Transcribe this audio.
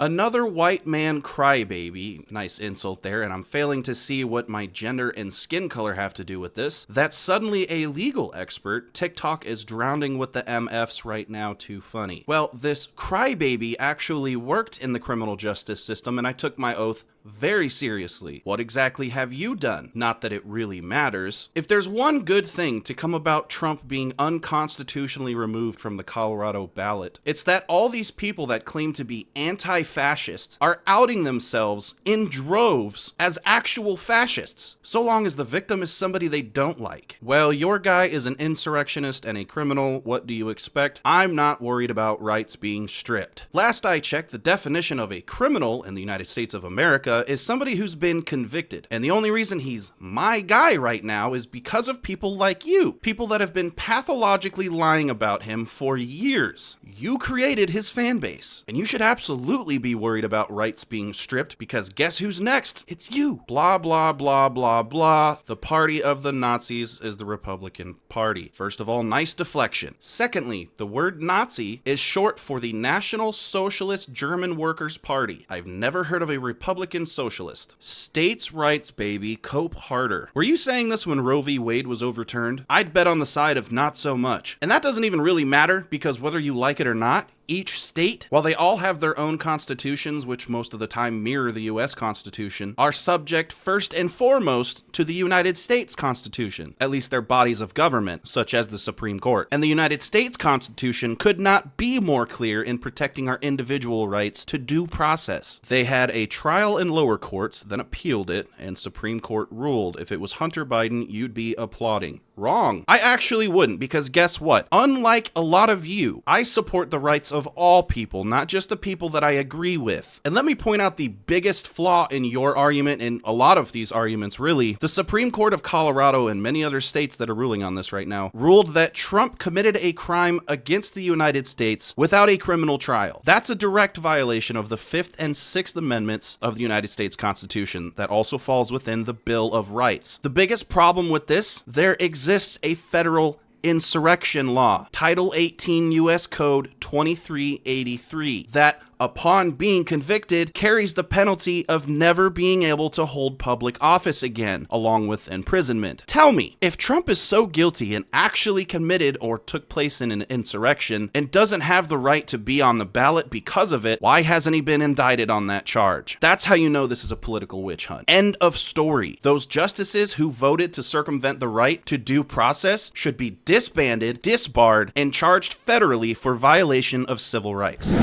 Another white man crybaby, nice insult there, and I'm failing to see what my gender and skin color have to do with this. That's suddenly a legal expert. TikTok is drowning with the MFs right now, too funny. Well, this crybaby actually worked in the criminal justice system, and I took my oath very seriously. What exactly have you done? Not that it really matters. If there's one good thing to come about Trump being unconstitutionally removed from the Colorado ballot, it's that all these people that claim to be anti-fascists are outing themselves in droves as actual fascists, so long as the victim is somebody they don't like. Well, your guy is an insurrectionist and a criminal. What do you expect? I'm not worried about rights being stripped. Last I checked, the definition of a criminal in the United States of America is somebody who's been convicted. And the only reason he's my guy right now is because of people like you. People that have been pathologically lying about him for years. You created his fan base. And you should absolutely be worried about rights being stripped, because guess who's next? It's you. Blah, blah, blah, blah, blah. The party of the Nazis is the Republican Party. First of all, nice deflection. Secondly, the word Nazi is short for the National Socialist German Workers' Party. I've never heard of a Republican socialist. States' rights, baby. Cope harder. Were you saying this when Roe v. Wade was overturned? I'd bet on the side of not so much. And that doesn't even really matter, because whether you like it or not, each state, while they all have their own constitutions, which most of the time mirror the US Constitution, are subject first and foremost to the United States Constitution, at least their bodies of government, such as the Supreme Court. And the United States Constitution could not be more clear in protecting our individual rights to due process. They had a trial in lower courts, then appealed it, and Supreme Court ruled. If it was Hunter Biden, you'd be applauding. Wrong. I actually wouldn't, because guess what? Unlike a lot of you, I support the rights of all people, not just the people that I agree with. And let me point out the biggest flaw in your argument, and a lot of these arguments really. The Supreme Court of Colorado and many other states that are ruling on this right now ruled that Trump committed a crime against the United States without a criminal trial. That's a direct violation of the 5th and 6th Amendments of the United States Constitution that also falls within the Bill of Rights. The biggest problem with this, there exists a federal insurrection law, Title 18 U.S. Code 2383, that upon being convicted, carries the penalty of never being able to hold public office again, along with imprisonment. Tell me, if Trump is so guilty and actually committed or took place in an insurrection and doesn't have the right to be on the ballot because of it, why hasn't he been indicted on that charge? That's how you know this is a political witch hunt. End of story. Those justices who voted to circumvent the right to due process should be disbanded, disbarred, and charged federally for violation of civil rights.